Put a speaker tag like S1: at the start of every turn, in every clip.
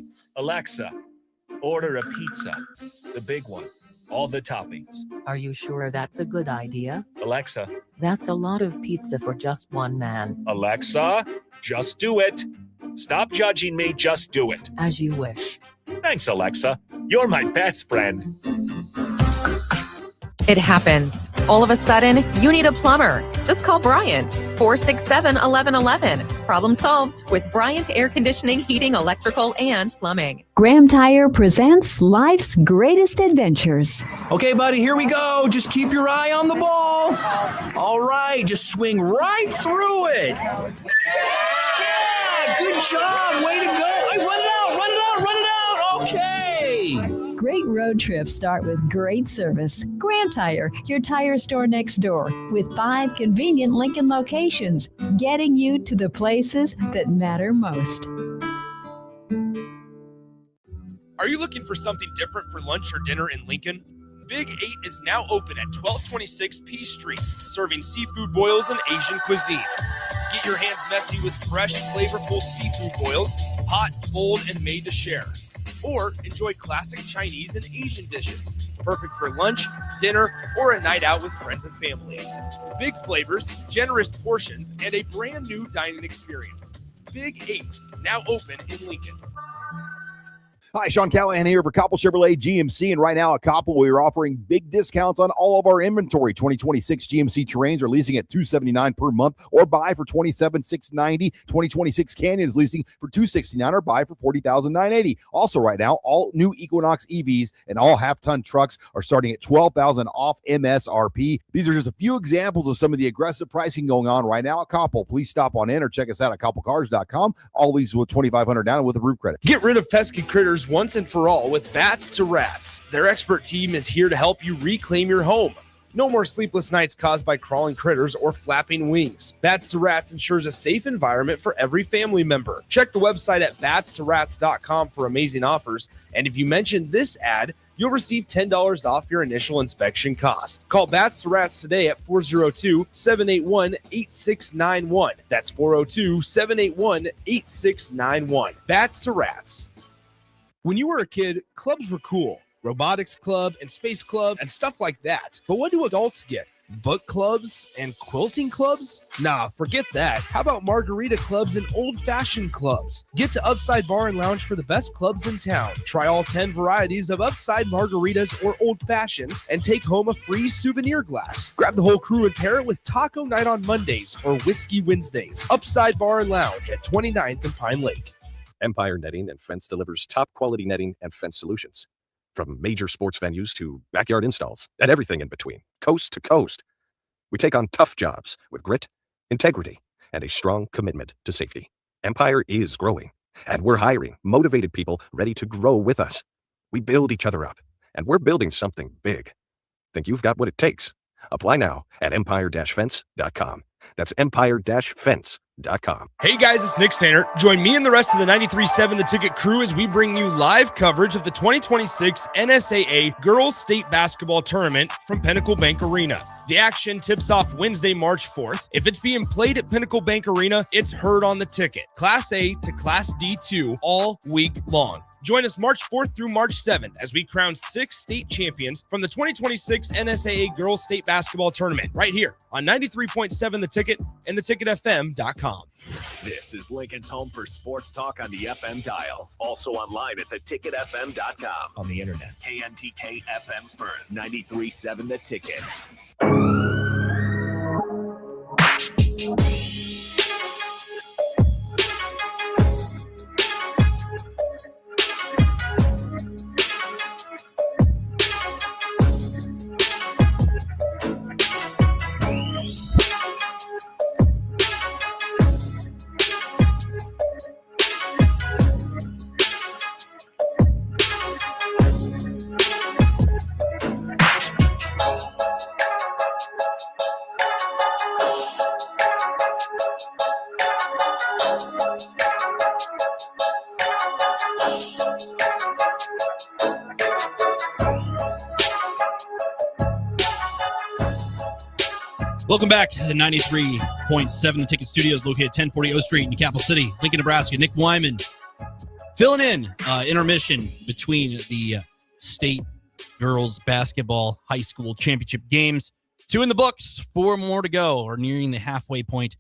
S1: Eats.
S2: Alexa, order a pizza, the big one, all the toppings.
S1: Are you sure that's a good idea?
S2: Alexa.
S1: That's a lot of pizza for just one man.
S2: Alexa, just do it. Stop judging me, just do it.
S1: As you wish.
S2: Thanks, Alexa. You're my best friend.
S3: It happens. All of a sudden, you need a plumber. Just call Bryant, 467-1111. Problem solved with Bryant Air Conditioning, Heating, Electrical, and Plumbing.
S4: Graham Tire presents life's greatest adventures.
S5: Okay, buddy, here we go. Just keep your eye on the ball. All right, just swing right through it. Yeah, good job. Way to go. Hey, run it out, run it out, run it out. Okay.
S4: Great road trips start with great service. Graham Tire, your tire store next door, with 5 convenient Lincoln locations, getting you to the places that matter most.
S6: Are you looking for something different for lunch or dinner in Lincoln? Big 8 is now open at 1226 P Street, serving seafood boils and Asian cuisine. Get your hands messy with fresh, flavorful seafood boils, hot, cold, and made to share. Or enjoy classic Chinese and Asian dishes, perfect for lunch, dinner, or a night out with friends and family. Big flavors, generous portions, and a brand new dining experience. Big 8, now open in Lincoln.
S7: Hi, Sean Callahan here for Koppel Chevrolet GMC, and right now at Koppel, we are offering big discounts on all of our inventory. 2026 GMC Terrains are leasing at $279 per month or buy for $27,690. 2026 Canyons leasing for $269 or buy for $40,980. Also right now, all new Equinox EVs and all half-ton trucks are starting at $12,000 off MSRP. These are just a few examples of some of the aggressive pricing going on right now at Koppel. Please stop on in or check us out at KoppelCars.com. All these with $2,500 down with a roof credit.
S6: Get rid of pesky critters once and for all with Bats to Rats. Their expert team is here to help you reclaim your home. No more sleepless nights caused by crawling critters or flapping wings. Bats to Rats ensures a safe environment for every family member. Check the website at batstoRats.com for amazing offers. And if you mention this ad, you'll receive $10 off your initial inspection cost. Call Bats to Rats today at 402-781-8691. That's 402-781-8691. Bats to Rats. When you were a kid, clubs were cool. Robotics club and space club and stuff like that. But what do adults get? Book clubs and quilting clubs? Nah, forget that. How about margarita clubs and old-fashioned clubs? Get to Upside Bar and Lounge for the best clubs in town. Try all 10 varieties of Upside margaritas or old fashions and take home a free souvenir glass. Grab the whole crew and pair it with taco night on Mondays or whiskey Wednesdays. Upside Bar and Lounge at 29th and Pine Lake.
S8: Empire Netting and Fence delivers top-quality netting and fence solutions. From major sports venues to backyard installs and everything in between, coast to coast. We take on tough jobs with grit, integrity, and a strong commitment to safety. Empire is growing, and we're hiring motivated people ready to grow with us. We build each other up, and we're building something big. Think you've got what it takes? Apply now at empire-fence.com. That's empire-fence.com.
S6: Hey guys, it's Nick Sainer. Join me and the rest of the 93.7 The Ticket crew as we bring you live coverage of the 2026 NSAA Girls State Basketball Tournament from Pinnacle Bank Arena. The action tips off Wednesday, March 4th. If it's being played at Pinnacle Bank Arena, it's heard on the ticket. Class A to Class D2 all week long. Join us March 4th through March 7th as we crown 6 state champions from the 2026 NSAA Girls State Basketball Tournament right here on 93.7 The Ticket and theticketfm.com.
S9: This is Lincoln's home for sports talk on the FM dial. Also online at theticketfm.com.
S5: On the internet.
S9: KNTK FM Firth, 93.7 The Ticket.
S10: Welcome back to the 93.7 The Ticket Studios, located 1040 O Street in Capital City, Lincoln, Nebraska. Nick Wyman Filling in intermission between the state girls basketball high school championship games. 2 in the books, 4 more to go, or nearing the halfway point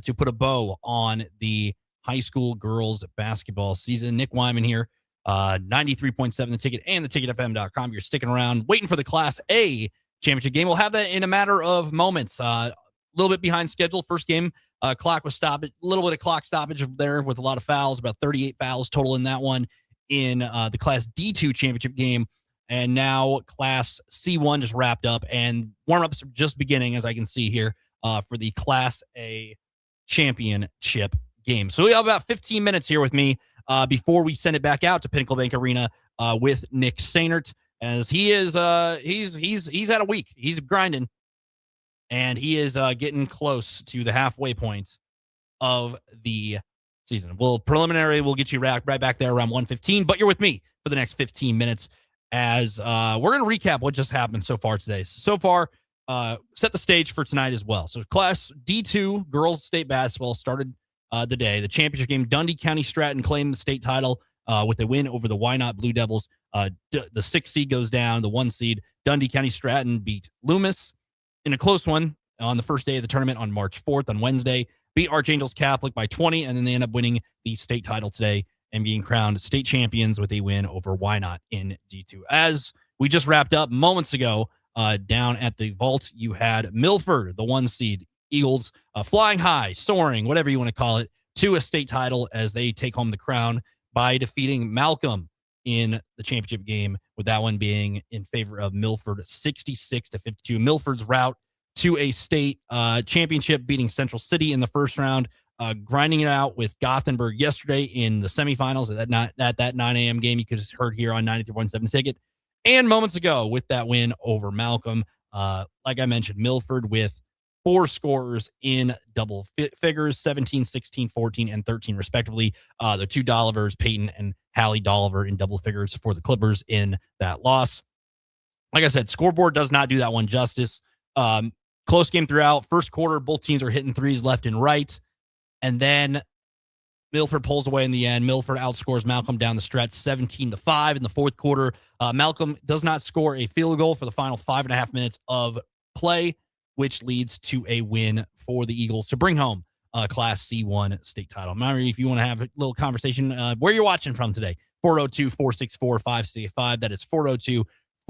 S10: to put a bow on the high school girls basketball season. Nick Wyman here, 93.7 The Ticket and theticketfm.com. You're sticking around, waiting for the Class A championship game. We'll have that in a matter of moments. A little bit behind schedule. First game, clock was stopped. A little bit of clock stoppage there with a lot of fouls, about 38 fouls total in that one in the Class D2 championship game. And now Class C1 just wrapped up, and warm-ups are just beginning, as I can see here, for the Class A championship game. So we have about 15 minutes here with me before we send it back out to Pinnacle Bank Arena with Nick Sainert, as he is he's had a week. He's grinding, and he is getting close to the halfway point of the season. Well, preliminary, we'll get you right back there around 1:15, but you're with me for the next 15 minutes as we're going to recap what just happened so far today. So far, set the stage for tonight as well. So Class D2 girls state basketball started the day. The championship game, Dundee County Stratton claimed the state title with a win over the Why Not Blue Devils. The 6 seed goes down. The 1 seed, Dundee County Stratton, beat Loomis in a close one on the first day of the tournament on March 4th on Wednesday. Beat Archangels Catholic by 20, and then they end up winning the state title today and being crowned state champions with a win over Why Not in D2. As we just wrapped up moments ago, down at the vault, you had Milford, the 1 seed, Eagles, flying high, soaring, whatever you want to call it, to a state title as they take home the crown by defeating Malcolm in the championship game, with that one being in favor of Milford, 66-52. Milford's route to a state championship, beating Central City in the first round, grinding it out with Gothenburg yesterday in the semifinals at that 9 a.m. game you could have heard here on 93.7 Ticket. And moments ago with that win over Malcolm, like I mentioned, Milford with 4 scorers in double figures, 17, 16, 14, and 13 respectively. The 2 Dollivers, Peyton and Hallie Dolliver, in double figures for the Clippers in that loss. Like I said, scoreboard does not do that one justice. Close game throughout. First quarter, both teams are hitting threes left and right. And then Milford pulls away in the end. Milford outscores Malcolm down the stretch 17-5 in the fourth quarter. Malcolm does not score a field goal for the final 5.5 minutes of play, which leads to a win for the Eagles to bring home Class C1 state title. Mary, if you want to have a little conversation, where you're watching from today, 402-464-5685. That is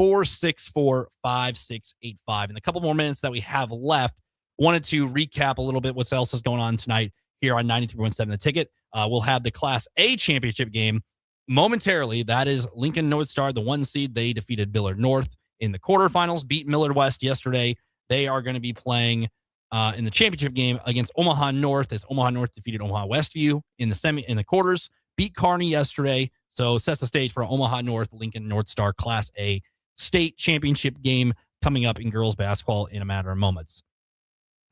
S10: 402-464-5685. In the couple more minutes that we have left, wanted to recap a little bit what else is going on tonight here on 93.7 The Ticket. We'll have the Class A championship game momentarily. That is Lincoln North Star, the 1 seed. They defeated Millard North in the quarterfinals, beat Millard West yesterday. They are going to be playing in the championship game against Omaha North, as Omaha North defeated Omaha Westview in the quarters, beat Kearney yesterday. So sets the stage for Omaha North, Lincoln North Star Class A state championship game coming up in girls basketball in a matter of moments.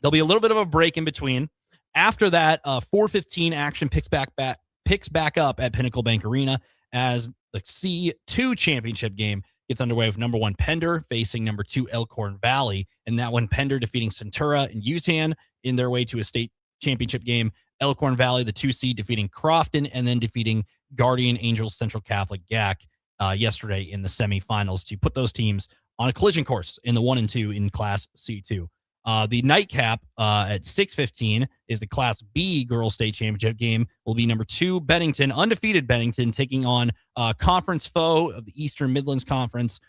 S10: There'll be a little bit of a break in between. After that, 4:15 action picks back up at Pinnacle Bank Arena as the C2 championship game gets underway with number 1 Pender facing number 2 Elkhorn Valley. And that one, Pender defeating Centura and Utan in their way to a state championship game. Elkhorn Valley, the 2 seed, defeating Crofton and then defeating Guardian Angels Central Catholic GAC yesterday in the semifinals to put those teams on a collision course in the 1 and 2 in Class C2. The nightcap at 6:15 is the Class B girls state championship game. Will be number 2 Bennington, undefeated Bennington, taking on conference foe of the Eastern Midlands Conference,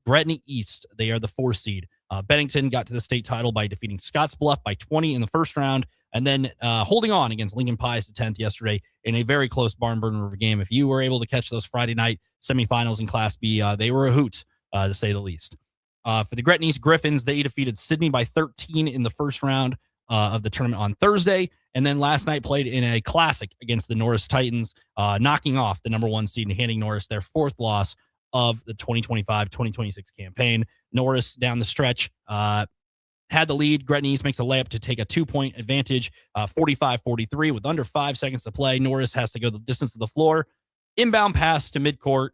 S10: Gretna East. They are the 4 seed. Bennington got to the state title by defeating Scottsbluff by 20 in the first round, and then holding on against Lincoln Pius the 10th yesterday in a very close barn burner of a game. If you were able to catch those Friday night semifinals in Class B, they were a hoot, to say the least. For the Gretna East Griffins, they defeated Sydney by 13 in the first round of the tournament on Thursday, and then last night played in a classic against the Norris Titans, knocking off the number 1 seed and handing Norris their 4th loss of the 2025-2026 campaign. Norris down the stretch had the lead. Gretna East makes a layup to take a 2-point advantage, 45-43 with under 5 seconds to play. Norris has to go the distance of the floor. Inbound pass to midcourt,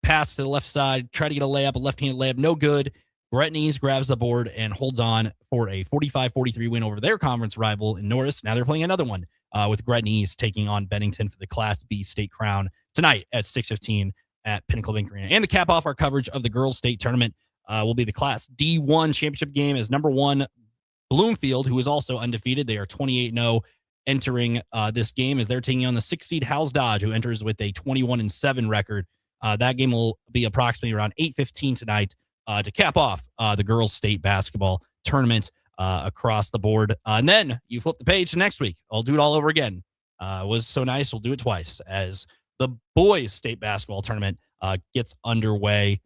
S10: pass to the left side, try to get a left-handed layup, no good. Gretna East grabs the board and holds on for a 45-43 win over their conference rival in Norris. Now they're playing another one with Gretna East taking on Bennington for the Class B state crown tonight at 6:15 at Pinnacle Bank Arena. And to cap off our coverage of the girls' state tournament will be the Class D1 championship game as number 1 Bloomfield, who is also undefeated. They are 28-0 entering this game as they're taking on the 6 seed Howes Dodge, who enters with a 21-7 record. That game will be approximately around 8:15 tonight to cap off the girls' state basketball tournament across the board. And then you flip the page to next week. I'll do it all over again. It was so nice. We'll do it twice as the boys' state basketball tournament gets underway.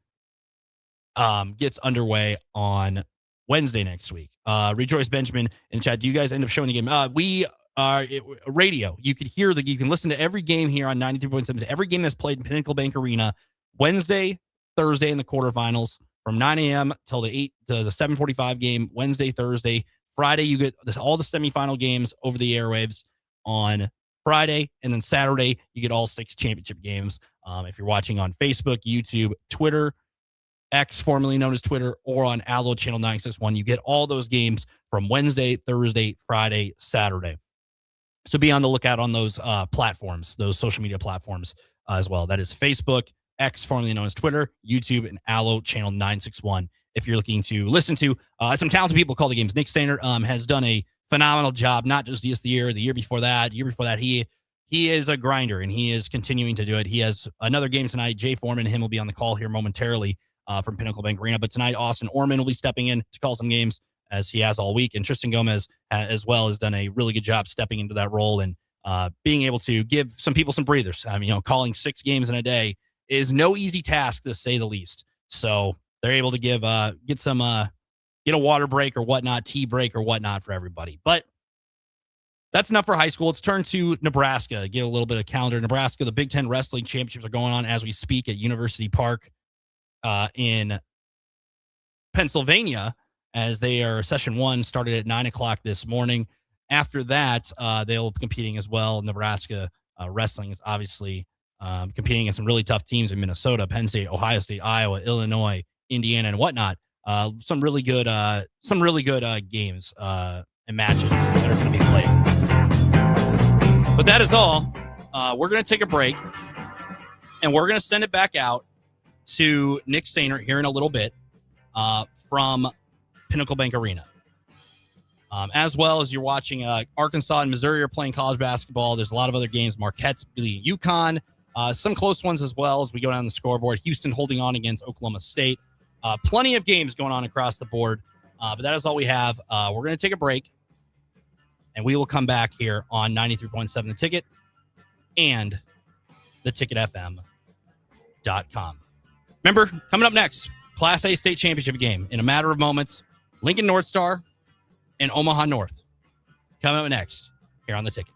S10: Gets underway on Wednesday next week. Rejoice Benjamin in the chat. Do you guys end up showing the game? We are radio. You can hear you can listen to every game here on 93.7. Every game that's played in Pinnacle Bank Arena Wednesday, Thursday in the quarterfinals from 9 a.m. till the 7:45 game. Wednesday, Thursday, Friday. You get all the semifinal games over the airwaves on Friday, and then Saturday you get all 6 championship games. If you're watching on Facebook, YouTube, Twitter, X, formerly known as Twitter, or on Allo Channel 961, you get all those games from Wednesday, Thursday, Friday, Saturday. So be on the lookout on those platforms, those social media platforms as well. That is Facebook, X, formerly known as Twitter, YouTube, and Allo Channel 961. If you're looking to listen to some talented people call the games. Nick Stainer has done a phenomenal job, not just this year, the year before that, he is a grinder, and he is continuing to do it. He has another game tonight. Jay Foreman and him will be on the call here momentarily from Pinnacle Bank Arena. But tonight, Austin Orman will be stepping in to call some games as he has all week. And Tristan Gomez as well has done a really good job stepping into that role and being able to give some people some breathers. Calling 6 games in a day is no easy task, to say the least. So they're able to get a water break or whatnot, tea break or whatnot for everybody. But that's enough for high school. Let's turn to Nebraska, get a little bit of calendar. Nebraska, the Big Ten Wrestling Championships are going on as we speak at University Park in Pennsylvania, as they are session 1 started at 9:00 this morning. After that, they'll be competing as well. Nebraska wrestling is obviously competing against some really tough teams in Minnesota, Penn State, Ohio State, Iowa, Illinois, Indiana, and whatnot. Some really good games and matches that are going to be played. But that is all. We're going to take a break, and we're going to send it back out to Nick Stainer here in a little bit from Pinnacle Bank Arena. As well as you're watching Arkansas and Missouri are playing college basketball. There's a lot of other games. Marquette's beating UConn. Some close ones as well as we go down the scoreboard. Houston holding on against Oklahoma State. Plenty of games going on across the board. But that is all we have. We're going to take a break, and we will come back here on 93.7 The Ticket and theticketfm.com. Remember, coming up next, Class A state championship game in a matter of moments. Lincoln North Star and Omaha North. Coming up next here on The Ticket.